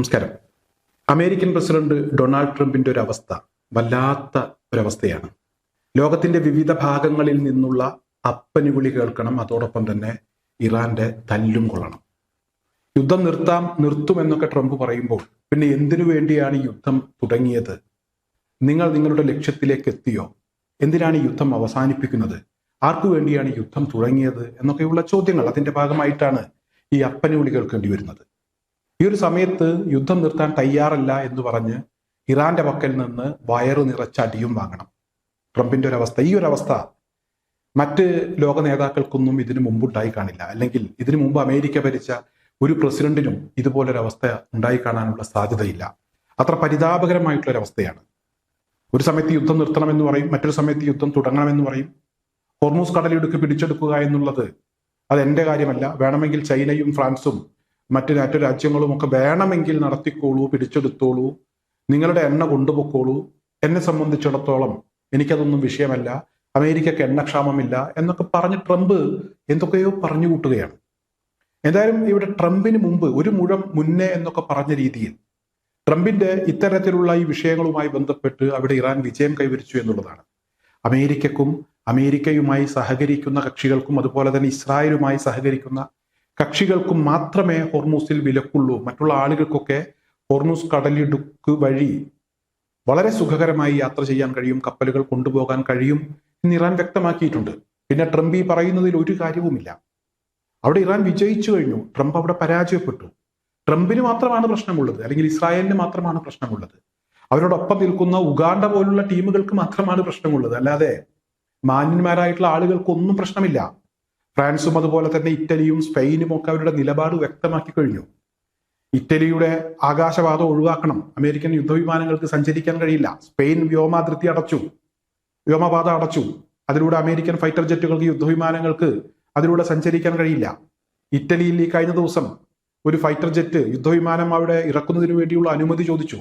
നമസ്കാരം. American president Donald ട്രംപിന്റെ ഒരു അവസ്ഥ വല്ലാത്ത ഒരവസ്ഥയാണ്. ലോകത്തിന്റെ വിവിധ ഭാഗങ്ങളിൽ നിന്നുള്ള അപ്പനുവിളി കേൾക്കണം, അതോടൊപ്പം തന്നെ ഇറാന്റെ തല്ലും കൊള്ളണം. യുദ്ധം നിർത്തുമെന്നൊക്കെ ട്രംപ് പറയുമ്പോൾ പിന്നെ എന്തിനു വേണ്ടിയാണ് ഈ യുദ്ധം തുടങ്ങിയത്? നിങ്ങൾ നിങ്ങളുടെ ലക്ഷ്യത്തിലേക്ക് എത്തിയോ? എന്തിനാണ് ഈ യുദ്ധം അവസാനിപ്പിക്കുന്നത്? ആർക്കു വേണ്ടിയാണ് ഈ യുദ്ധം തുടങ്ങിയത് എന്നൊക്കെയുള്ള ചോദ്യങ്ങൾ അതിന്റെ ഭാഗമായിട്ടാണ് ഈ അപ്പനുവിളി കേൾക്കേണ്ടി വരുന്നത്. ഈ ഒരു സമയത്ത് യുദ്ധം നിർത്താൻ തയ്യാറല്ല എന്ന് പറഞ്ഞ് ഇറാന്റെ പക്കൽ നിന്ന് വയറു നിറച്ച അടിയും വാങ്ങണം ട്രംപിന്റെ ഒരവസ്ഥ. ഈ ഒരു അവസ്ഥ മറ്റ് ലോക നേതാക്കൾക്കൊന്നും ഇതിനു മുമ്പുണ്ടായി കാണില്ല, അല്ലെങ്കിൽ ഇതിനു മുമ്പ് അമേരിക്ക ഭരിച്ച ഒരു പ്രസിഡന്റിനും ഇതുപോലൊരവസ്ഥ ഉണ്ടായി കാണാനുള്ള സാധ്യതയില്ല. അത്ര പരിതാപകരമായിട്ടുള്ളൊരവസ്ഥയാണ്. ഒരു സമയത്ത് യുദ്ധം നിർത്തണമെന്ന് പറയും, മറ്റൊരു സമയത്ത് യുദ്ധം തുടങ്ങണമെന്ന് പറയും. ഹോർമൂസ് കടലിടുക്ക് പിടിച്ചെടുക്കുക എന്നുള്ളത് അത് എൻ്റെ കാര്യമല്ല, വേണമെങ്കിൽ ചൈനയും ഫ്രാൻസും മറ്റു രാജ്യങ്ങളും ഒക്കെ വേണമെങ്കിൽ നടത്തിക്കോളൂ, പിടിച്ചെടുത്തോളൂ, നിങ്ങളുടെ എണ്ണ കൊണ്ടുപോയിക്കോളൂ, എന്നെ സംബന്ധിച്ചിടത്തോളം എനിക്കതൊന്നും വിഷയമല്ല, അമേരിക്കക്ക് എണ്ണക്ഷാമമില്ല എന്നൊക്കെ പറഞ്ഞ് ട്രംപ് എന്തൊക്കെയോ പറഞ്ഞു കൂട്ടുകയാണ്. എന്തായാലും ഇവിടെ ട്രംപിന് മുമ്പ് ഒരു മുഴം മുന്നേ എന്നൊക്കെ പറഞ്ഞ രീതിയിൽ ട്രംപിന്റെ ഇത്തരത്തിലുള്ള ഈ വിഷയങ്ങളുമായി ബന്ധപ്പെട്ട് അവിടെ ഇറാൻ വിജയം കൈവരിച്ചു എന്നുള്ളതാണ്. അമേരിക്കക്കും അമേരിക്കയുമായി സഹകരിക്കുന്ന കക്ഷികൾക്കും അതുപോലെ തന്നെ ഇസ്രായേലുമായി സഹകരിക്കുന്ന കക്ഷികൾക്കും മാത്രമേ ഹോർമൂസിൽ വിലക്കുള്ളൂ. മറ്റുള്ള ആളുകൾക്കൊക്കെ ഹോർമൂസ് കടലിടുക്ക് വഴി വളരെ സുഖകരമായി യാത്ര ചെയ്യാൻ കഴിയും, കപ്പലുകൾ കൊണ്ടുപോകാൻ കഴിയും എന്ന് ഇറാൻ വ്യക്തമാക്കിയിട്ടുണ്ട്. പിന്നെ ട്രംപ് ഈ പറയുന്നതിൽ ഒരു കാര്യവുമില്ല. അവിടെ ഇറാൻ വിജയിച്ചു കഴിഞ്ഞു, ട്രംപ് അവിടെ പരാജയപ്പെട്ടു. ട്രംപിന് മാത്രമാണ് പ്രശ്നമുള്ളത്, അല്ലെങ്കിൽ ഇസ്രായേലിന് മാത്രമാണ് പ്രശ്നമുള്ളത്. അവരോടൊപ്പം നിൽക്കുന്ന ഉഗാണ്ട പോലുള്ള ടീമുകൾക്ക് മാത്രമാണ് പ്രശ്നമുള്ളത്, അല്ലാതെ മാന്യന്മാരായിട്ടുള്ള ആളുകൾക്കൊന്നും പ്രശ്നമില്ല. ഫ്രാൻസും അതുപോലെ തന്നെ ഇറ്റലിയും സ്പെയിനും ഒക്കെ അവരുടെ നിലപാട് വ്യക്തമാക്കി കഴിഞ്ഞു. ഇറ്റലിയുടെ ആകാശപാത ഒഴിവാക്കണം, അമേരിക്കൻ യുദ്ധവിമാനങ്ങൾക്ക് സഞ്ചരിക്കാൻ കഴിയില്ല. സ്പെയിൻ വ്യോമപാത അടച്ചു. അതിലൂടെ അമേരിക്കൻ ഫൈറ്റർ ജെറ്റുകൾക്ക്, യുദ്ധവിമാനങ്ങൾക്ക് അതിലൂടെ സഞ്ചരിക്കാൻ കഴിയില്ല. ഇറ്റലിയിൽ ഈ കഴിഞ്ഞ ദിവസം ഒരു ഫൈറ്റർ ജെറ്റ് യുദ്ധവിമാനം അവിടെ ഇറക്കുന്നതിന് വേണ്ടിയുള്ള അനുമതി ചോദിച്ചു,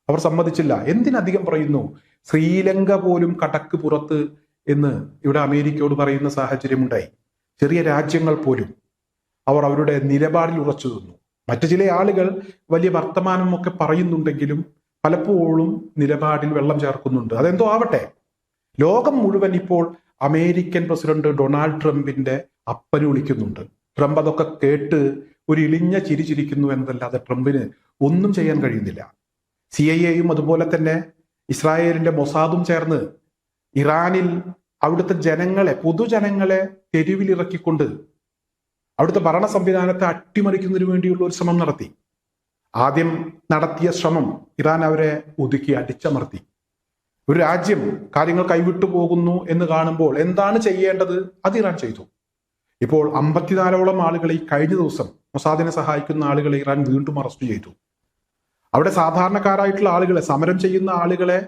അവർ സമ്മതിച്ചില്ല. എന്തിനധികം പറയുന്നു, ശ്രീലങ്ക പോലും കടക്ക് പുറത്ത് എന്ന് ഇവിടെ അമേരിക്കയോട് പറയുന്ന സാഹചര്യമുണ്ടായി. ചെറിയ രാജ്യങ്ങൾ പോലും അവർ അവരുടെ നിലപാടിൽ ഉറച്ചു നിന്നു. മറ്റു ചില ആളുകൾ വലിയ വർത്തമാനമൊക്കെ പറയുന്നുണ്ടെങ്കിലും പലപ്പോഴും നിലപാടിൽ വെള്ളം ചേർക്കുന്നുണ്ട്. അതെന്തോ ആവട്ടെ, ലോകം മുഴുവൻ ഇപ്പോൾ അമേരിക്കൻ പ്രസിഡന്റ് ഡൊണാൾഡ് ട്രംപിന്റെ അപ്പന് വിളിക്കുന്നുണ്ട്. ട്രംപ് അതൊക്കെ കേട്ട് ഒരു ഇളിഞ്ഞ ചിരി ചിരിക്കുന്നു എന്നതല്ലാതെ ട്രംപിന് ഒന്നും ചെയ്യാൻ കഴിയുന്നില്ല. CIA അതുപോലെ തന്നെ ഇസ്രായേലിന്റെ മൊസാദും ചേർന്ന് ഇറാനിൽ അവിടുത്തെ പൊതുജനങ്ങളെ തെരുവിലിറക്കിക്കൊണ്ട് അവിടുത്തെ ഭരണ സംവിധാനത്തെ അട്ടിമറിക്കുന്നതിന് വേണ്ടിയുള്ള ഒരു ശ്രമം നടത്തി. ആദ്യം നടത്തിയ ശ്രമം ഇറാൻ അവരെ ഒതുക്കി അടിച്ചമർത്തി. ഒരു രാജ്യം കാര്യങ്ങൾ കൈവിട്ടു പോകുന്നു എന്ന് കാണുമ്പോൾ എന്താണ് ചെയ്യേണ്ടത് അത് ഇറാൻ ചെയ്തു. ഇപ്പോൾ 54ഓളം ആളുകളെ കഴിഞ്ഞ ദിവസം മൊസാദിനെ സഹായിക്കുന്ന ആളുകളെ ഇറാൻ വീണ്ടും അറസ്റ്റ് ചെയ്തു. അവിടെ സാധാരണക്കാരായിട്ടുള്ള ആളുകളെ, സമരം ചെയ്യുന്ന ആളുകളെ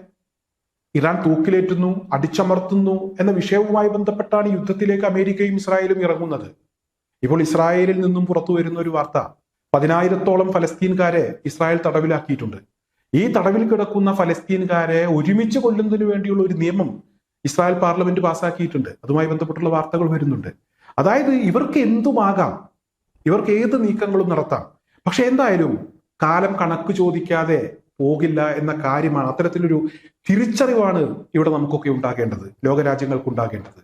ഇറാൻ തൂക്കിലേറ്റുന്നു, അടിച്ചമർത്തുന്നു എന്ന വിഷയവുമായി ബന്ധപ്പെട്ടാണ് യുദ്ധത്തിലേക്ക് അമേരിക്കയും ഇസ്രായേലും ഇറങ്ങുന്നത്. ഇപ്പോൾ ഇസ്രായേലിൽ നിന്നും പുറത്തു വരുന്ന ഒരു വാർത്ത, 10,000-ഓളം ഫലസ്തീൻകാരെ ഇസ്രായേൽ തടവിലാക്കിയിട്ടുണ്ട്. ഈ തടവിൽ കിടക്കുന്ന ഫലസ്തീൻകാരെ ഒരുമിച്ച് കൊല്ലുന്നതിന് വേണ്ടിയുള്ള ഒരു നിയമം ഇസ്രായേൽ പാർലമെന്റ് പാസ്സാക്കിയിട്ടുണ്ട്. അതുമായി ബന്ധപ്പെട്ടുള്ള വാർത്തകൾ വരുന്നുണ്ട്. അതായത് ഇവർക്ക് എന്തുമാകാം, ഇവർക്ക് ഏത് നീക്കങ്ങളും നടത്താം. പക്ഷെ എന്തായാലും കാലം കണക്ക് ചോദിക്കാതെ പോകില്ല എന്ന കാര്യമാണ്, അത്തരത്തിലൊരു തിരിച്ചറിവാണ് ഇവിടെ നമുക്കൊക്കെ ഉണ്ടാകേണ്ടത്, ലോകരാജ്യങ്ങൾക്ക് ഉണ്ടാകേണ്ടത്.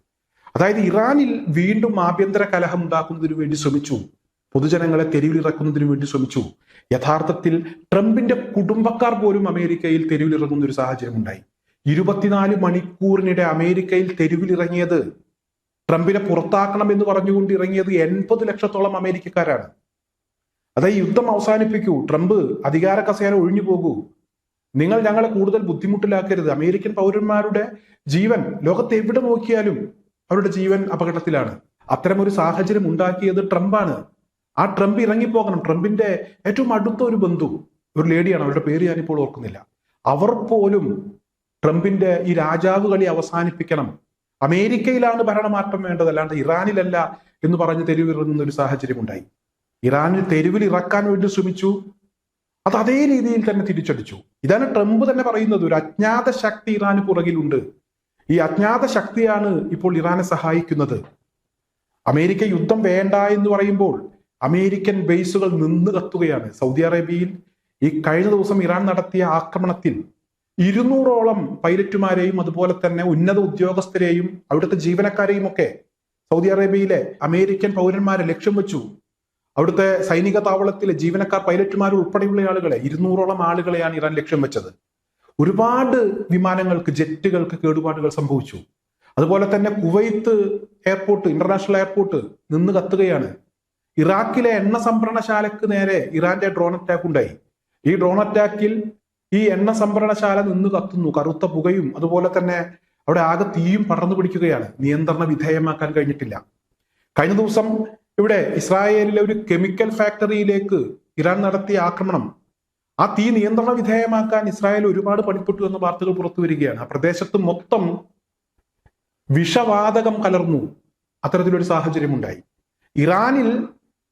അതായത് ഇറാനിൽ വീണ്ടും ആഭ്യന്തര കലഹം ഉണ്ടാക്കുന്നതിന് വേണ്ടി ശ്രമിച്ചു, പൊതുജനങ്ങളെ തെരുവിലിറക്കുന്നതിന് വേണ്ടി ശ്രമിച്ചു. യഥാർത്ഥത്തിൽ ട്രംപിന്റെ കുടുംബക്കാർ പോലും അമേരിക്കയിൽ തെരുവിലിറങ്ങുന്ന ഒരു സാഹചര്യം ഉണ്ടായി. 24 മണിക്കൂറിനിടെ അമേരിക്കയിൽ തെരുവിലിറങ്ങിയത്, ട്രംപിനെ പുറത്താക്കണം എന്ന് പറഞ്ഞുകൊണ്ട് ഇറങ്ങിയത് 80 ലക്ഷത്തോളം അമേരിക്കക്കാരാണ്. അതായത് യുദ്ധം അവസാനിപ്പിക്കൂ, ട്രംപ് അധികാര കസേര ഒഴിഞ്ഞു പോകൂ, നിങ്ങൾ ഞങ്ങളെ കൂടുതൽ ബുദ്ധിമുട്ടിലാക്കരുത്. അമേരിക്കൻ പൗരന്മാരുടെ ജീവൻ ലോകത്ത് എവിടെ നോക്കിയാലും അവരുടെ ജീവൻ അപകടത്തിലാണ്. അത്തരമൊരു സാഹചര്യം ഉണ്ടാക്കിയത് ട്രംപാണ്. ആ ട്രംപ് ഇറങ്ങിപ്പോകണം. ട്രംപിന്റെ ഏറ്റവും അടുത്ത ഒരു ബന്ധു, ഒരു ലേഡിയാണ്, അവരുടെ പേര് ഞാനിപ്പോൾ ഓർക്കുന്നില്ല, അവർ പോലും ട്രംപിന്റെ ഈ രാജാവ് കളി അവസാനിപ്പിക്കണം, അമേരിക്കയിലാണ് ഭരണമാറ്റം വേണ്ടത്, അല്ലാണ്ട് ഇറാനിലല്ല എന്ന് പറഞ്ഞ് തെരുവിലിറങ്ങുന്ന ഒരു സാഹചര്യം ഉണ്ടായി. ഇറാനിൽ തെരുവിൽ ഇറക്കാൻ വേണ്ടി ശ്രമിച്ചു, അത് അതേ രീതിയിൽ തന്നെ തിരിച്ചടിച്ചു. ഇതാണ് ട്രംപ് തന്നെ പറയുന്നത്, ഒരു അജ്ഞാത ശക്തി ഇറാന് പുറകിലുണ്ട്. ഈ അജ്ഞാത ശക്തിയാണ് ഇപ്പോൾ ഇറാനെ സഹായിക്കുന്നത്. അമേരിക്ക യുദ്ധം വേണ്ട എന്ന് പറയുമ്പോൾ അമേരിക്കൻ ബേസുകൾ നിന്ന് കത്തുകയാണ്. സൗദി അറേബ്യയിൽ ഈ കഴിഞ്ഞ ദിവസം ഇറാൻ നടത്തിയ ആക്രമണത്തിൽ 200ഓളം പൈലറ്റുമാരെയും അതുപോലെ തന്നെ ഉന്നത ഉദ്യോഗസ്ഥരെയും അവിടുത്തെ ജീവനക്കാരെയും ഒക്കെ സൗദി അറേബ്യയിലെ അമേരിക്കൻ പൗരന്മാരെ ലക്ഷ്യം വെച്ചു. അവിടുത്തെ സൈനിക താവളത്തിലെ ജീവനക്കാർ, പൈലറ്റുമാർ ഉൾപ്പെടെയുള്ള ആളുകളെ 200ഓളം ആളുകളെയാണ് ഇറാൻ ലക്ഷ്യം വെച്ചത്. ഒരുപാട് വിമാനങ്ങൾക്ക്, ജെറ്റുകൾക്ക് കേടുപാടുകൾ സംഭവിച്ചു. അതുപോലെ തന്നെ കുവൈത്ത് എയർപോർട്ട്, ഇന്റർനാഷണൽ എയർപോർട്ട് നിന്ന് കത്തുകയാണ്. ഇറാഖിലെ എണ്ണ സംഭരണശാലക്ക് നേരെ ഇറാന്റെ ഡ്രോൺ അറ്റാക്ക് ഉണ്ടായി. ഈ ഡ്രോൺ അറ്റാക്കിൽ ഈ എണ്ണ സംഭരണശാല നിന്ന് കത്തുന്നു. കറുത്ത പുകയും അതുപോലെ തന്നെ അവിടെ ആകെ തീയും പടർന്നു പിടിക്കുകയാണ്. നിയന്ത്രണ വിധേയമാക്കാൻ കഴിഞ്ഞിട്ടില്ല. കഴിഞ്ഞ ദിവസം ഇവിടെ ഇസ്രായേലിലെ ഒരു കെമിക്കൽ ഫാക്ടറിയിലേക്ക് ഇറാൻ നടത്തിയ ആക്രമണം, ആ തീ നിയന്ത്രണ വിധേയമാക്കാൻ ഇസ്രായേൽ ഒരുപാട് പണിപ്പെട്ടു എന്ന വാർത്തകൾ പുറത്തു വരികയാണ്. ആ പ്രദേശത്ത് മൊത്തം വിഷവാതകം കലർന്നു. അത്തരത്തിലൊരു സാഹചര്യം ഉണ്ടായി. ഇറാനിൽ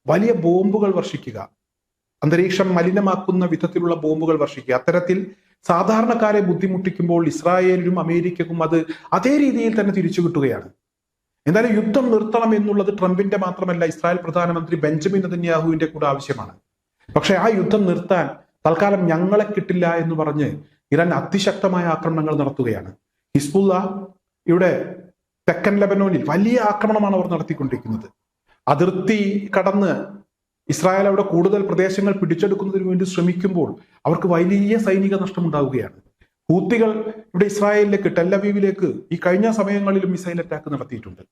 വലിയ ബോംബുകൾ വർഷിക്കുക, അന്തരീക്ഷം മലിനമാക്കുന്ന വിധത്തിലുള്ള ബോംബുകൾ വർഷിക്കുക, അത്തരത്തിൽ സാധാരണക്കാരെ ബുദ്ധിമുട്ടിക്കുമ്പോൾ ഇസ്രായേലിനും അമേരിക്കക്കും അത് അതേ രീതിയിൽ തന്നെ തിരിച്ചു കിട്ടുകയാണ്. എന്തായാലും യുദ്ധം നിർത്തണം എന്നുള്ളത് ട്രംപിന്റെ മാത്രമല്ല, ഇസ്രായേൽ പ്രധാനമന്ത്രി ബെഞ്ചമിൻ നെതന്യാഹുവിന്റെ കൂടെ ആവശ്യമാണ്. പക്ഷെ ആ യുദ്ധം നിർത്താൻ തൽക്കാലം ഞങ്ങളെ കിട്ടില്ല എന്ന് പറഞ്ഞ് ഇറാൻ അതിശക്തമായ ആക്രമണങ്ങൾ നടത്തുകയാണ്. ഹിസ്ബുള്ള ഇവിടെ തെക്കൻ ലെബനോനിൽ വലിയ ആക്രമണമാണ് അവർ നടത്തിക്കൊണ്ടിരിക്കുന്നത്. അതിർത്തി കടന്ന് ഇസ്രായേൽ അവിടെ കൂടുതൽ പ്രദേശങ്ങൾ പിടിച്ചെടുക്കുന്നതിന് വേണ്ടി ശ്രമിക്കുമ്പോൾ അവർക്ക് വലിയ സൈനിക നഷ്ടം ഉണ്ടാവുകയാണ്. ഹൂത്തികൾ ഇവിടെ ഇസ്രായേലിലേക്ക്, ടെല്ലവീവിലേക്ക് ഈ കഴിഞ്ഞ സമയങ്ങളിലും മിസൈൽ അറ്റാക്ക് നടത്തിയിട്ടുണ്ട്.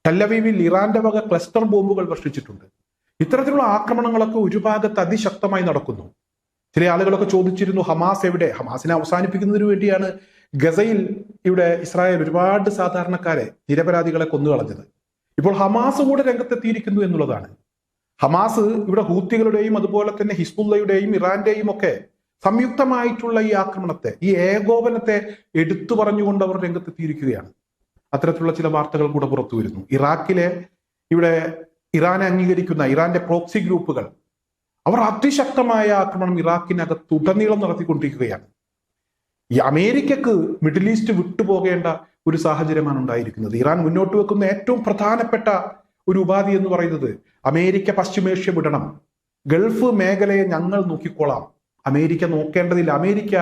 ടെല്ലവീവിൽ ഇറാന്റെ വക ക്ലസ്റ്റർ ബോംബുകൾ വർഷിച്ചിട്ടുണ്ട്. ഇത്തരത്തിലുള്ള ആക്രമണങ്ങളൊക്കെ ഒരു ഭാഗത്ത് അതിശക്തമായി നടക്കുന്നു. ചില ആളുകളൊക്കെ ചോദിച്ചിരുന്നു, ഹമാസ് എവിടെ? ഹമാസിനെ അവസാനിപ്പിക്കുന്നതിന് വേണ്ടിയാണ് ഗസയിൽ ഇവിടെ ഇസ്രായേൽ ഒരുപാട് സാധാരണക്കാരെ, നിരപരാധികളെ കൊന്നുകളഞ്ഞത്. ഇപ്പോൾ ഹമാസ് കൂടെ രംഗത്തെത്തിയിരിക്കുന്നു എന്നുള്ളതാണ്. ഹമാസ് ഇവിടെ ഹൂത്തികളുടെയും അതുപോലെ തന്നെ ഹിസ്ബുള്ളയുടെയും ഇറാന്റെയും ഒക്കെ സംയുക്തമായിട്ടുള്ള ഈ ആക്രമണത്തെ, ഈ ഏകോപനത്തെ എടുത്തു പറഞ്ഞുകൊണ്ട് അവർ രംഗത്തെത്തിയിരിക്കുകയാണ്. അത്തരത്തിലുള്ള ചില വാർത്തകൾ കൂടെ പുറത്തു വരുന്നു. ഇറാഖിലെ ഇവിടെ ഇറാനെ അംഗീകരിക്കുന്ന ഇറാന്റെ പ്രോക്സി ഗ്രൂപ്പുകൾ അവർ അതിശക്തമായ ആക്രമണം ഇറാഖിനകത്ത് ഉടനീളം നടത്തിക്കൊണ്ടിരിക്കുകയാണ്. ഈ അമേരിക്കക്ക് മിഡിൽ ഈസ്റ്റ് വിട്ടുപോകേണ്ട ഒരു സാഹചര്യമാണ് ഉണ്ടായിരിക്കുന്നത്. ഇറാൻ മുന്നോട്ട് വെക്കുന്ന ഏറ്റവും പ്രധാനപ്പെട്ട ഒരു ഉപാധി എന്ന് പറയുന്നത് അമേരിക്ക പശ്ചിമേഷ്യ വിടണം, ഗൾഫ് മേഖലയെ ഞങ്ങൾ നോക്കിക്കോളാം, അമേരിക്ക നോക്കേണ്ടതില്ല, അമേരിക്ക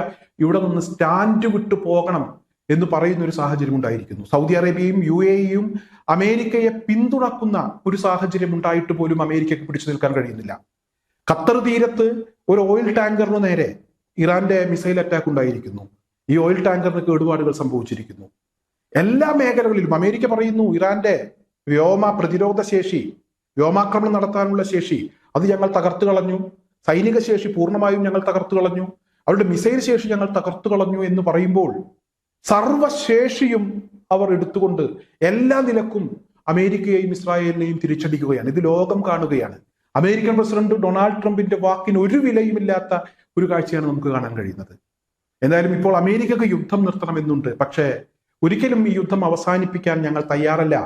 ഇവിടെ നിന്ന് സ്റ്റാൻഡ് വിട്ടു പോകണം എന്ന് പറയുന്ന ഒരു സാഹചര്യം ഉണ്ടായിരിക്കുന്നു. സൗദി അറേബ്യയും UAEയും അമേരിക്കയെ പിന്തുണക്കുന്ന ഒരു സാഹചര്യം ഉണ്ടായിട്ട് പോലും അമേരിക്കക്ക് പിടിച്ചു നിൽക്കാൻ കഴിയുന്നില്ല. ഖത്തർ തീരത്ത് ഒരു ഓയിൽ ടാങ്കറിന് നേരെ ഇറാന്റെ മിസൈൽ അറ്റാക്ക് ഉണ്ടായിരിക്കുന്നു. ഈ ഓയിൽ ടാങ്കറിന് കേടുപാടുകൾ സംഭവിച്ചിരിക്കുന്നു. എല്ലാ മേഖലകളിലും അമേരിക്ക പറയുന്നു ഇറാന്റെ വ്യോമ പ്രതിരോധ ശേഷി, വ്യോമാക്രമണം നടത്താനുള്ള ശേഷി അത് ഞങ്ങൾ തകർത്തു കളഞ്ഞു, സൈനിക ശേഷി പൂർണ്ണമായും ഞങ്ങൾ തകർത്തു കളഞ്ഞു, അവരുടെ മിസൈൽ ശേഷി ഞങ്ങൾ തകർത്തു കളഞ്ഞു എന്ന് പറയുമ്പോൾ സർവശേഷിയും അവർ എടുത്തുകൊണ്ട് എല്ലാ നിലക്കും അമേരിക്കയെയും ഇസ്രായേലിനെയും തിരിച്ചടിക്കുകയാണ്. ഇത് ലോകം കാണുകയാണ്. അമേരിക്കൻ പ്രസിഡന്റ് ഡൊണാൾഡ് ട്രംപിന്റെ വാക്കിന് ഒരു വിലയുമില്ലാത്ത ഒരു കാഴ്ചയാണ് നമുക്ക് കാണാൻ കഴിയുന്നത്. എന്തായാലും ഇപ്പോൾ അമേരിക്കക്ക് യുദ്ധം നിർത്തണമെന്നുണ്ട്. പക്ഷേ ഒരിക്കലും ഈ യുദ്ധം അവസാനിപ്പിക്കാൻ ഞങ്ങൾ തയ്യാറല്ല.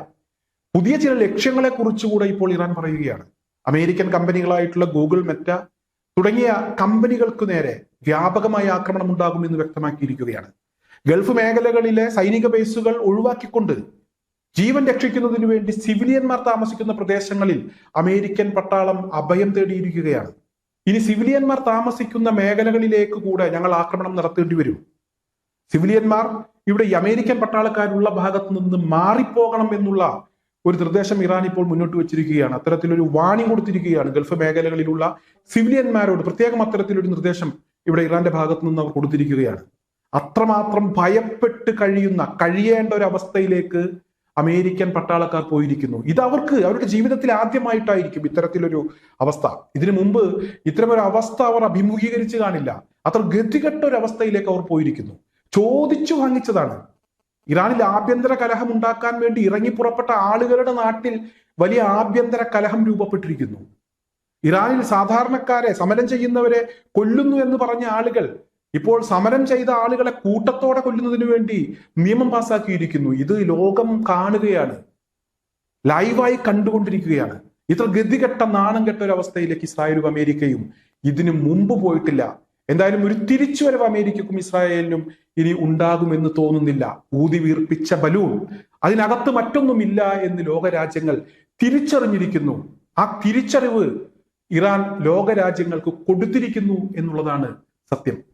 പുതിയ ചില ലക്ഷ്യങ്ങളെ കുറിച്ചുകൂടെ ഇപ്പോൾ ഇറാൻ പറയുകയാണ്. അമേരിക്കൻ കമ്പനികളായിട്ടുള്ള ഗൂഗിൾ, മെറ്റ തുടങ്ങിയ കമ്പനികൾക്ക് നേരെ വ്യാപകമായ ആക്രമണം ഉണ്ടാകുമെന്ന് വ്യക്തമാക്കിയിരിക്കുകയാണ്. ഗൾഫ് മേഖലകളിലെ സൈനിക ബേസുകൾ ഒഴിവാക്കിക്കൊണ്ട് ജീവൻ രക്ഷിക്കുന്നതിന് വേണ്ടി സിവിലിയന്മാർ താമസിക്കുന്ന പ്രദേശങ്ങളിൽ അമേരിക്കൻ പട്ടാളം അഭയം തേടിയിരിക്കുകയാണ്. ഇനി സിവിലിയന്മാർ താമസിക്കുന്ന മേഖലകളിലേക്ക് കൂടെ ഞങ്ങൾ ആക്രമണം നടത്തേണ്ടി വരും. സിവിലിയന്മാർ ഇവിടെ ഈ അമേരിക്കൻ പട്ടാളക്കാരുള്ള ഭാഗത്ത് നിന്ന് മാറിപ്പോകണം എന്നുള്ള ഒരു നിർദ്ദേശം ഇറാൻ ഇപ്പോൾ മുന്നോട്ട് വെച്ചിരിക്കുകയാണ്. അത്തരത്തിലൊരു വാണിംഗ് കൊടുത്തിരിക്കുകയാണ് ഗൾഫ് മേഖലകളിലുള്ള സിവിലിയന്മാരോട്. പ്രത്യേകം അത്തരത്തിലൊരു നിർദ്ദേശം ഇവിടെ ഇറാന്റെ ഭാഗത്ത് നിന്ന് അവർ കൊടുത്തിരിക്കുകയാണ്. അത്രമാത്രം ഭയപ്പെട്ട് കഴിയേണ്ട ഒരു അവസ്ഥയിലേക്ക് അമേരിക്കൻ പട്ടാളക്കാർ പോയിരിക്കുന്നു. ഇത് അവരുടെ ജീവിതത്തിൽ ആദ്യമായിട്ടായിരിക്കും ഇത്തരത്തിലൊരു അവസ്ഥ. ഇതിനു മുമ്പ് ഇത്തരമൊരു അവസ്ഥ അവർ അഭിമുഖീകരിച്ചു കാണില്ല. അത്ര ഗതികെട്ട ഒരു അവസ്ഥയിലേക്ക് അവർ പോയിരിക്കുന്നു. ചോദിച്ചു വാങ്ങിച്ചതാണ്. ഇറാനിൽ ആഭ്യന്തര കലഹം ഉണ്ടാക്കാൻ വേണ്ടി ഇറങ്ങി പുറപ്പെട്ട ആളുകളുടെ നാട്ടിൽ വലിയ ആഭ്യന്തര കലഹം രൂപപ്പെട്ടിരിക്കുന്നു. ഇറാനിൽ സാധാരണക്കാരെ, സമരം ചെയ്യുന്നവരെ കൊല്ലുന്നു എന്ന് പറഞ്ഞ ആളുകൾ ഇപ്പോൾ സമരം ചെയ്ത ആളുകളെ കൂട്ടത്തോടെ കൊല്ലുന്നതിന് വേണ്ടി നിയമം പാസാക്കിയിരിക്കുന്നു. ഇത് ലോകം കാണുകയാണ്, ലൈവായി കണ്ടുകൊണ്ടിരിക്കുകയാണ്. ഇത്ര ഗതികെട്ട നാണം കെട്ട ഒരു അവസ്ഥയിലേക്ക് ഇസ്രായേലും അമേരിക്കയും ഇതിനു മുമ്പ് പോയിട്ടില്ല. എന്തായാലും ഒരു തിരിച്ചുവരവ് അമേരിക്കക്കും ഇസ്രായേലിനും ഇനി ഉണ്ടാകുമെന്ന് തോന്നുന്നില്ല. ഊതി വീർപ്പിച്ച ബലൂൺ, അതിനകത്ത് മറ്റൊന്നുമില്ല എന്ന് ലോകരാജ്യങ്ങൾ തിരിച്ചറിഞ്ഞിരിക്കുന്നു. ആ തിരിച്ചറിവ് ഇറാൻ ലോകരാജ്യങ്ങൾക്ക് കൊടുത്തിരിക്കുന്നു എന്നുള്ളതാണ് സത്യം.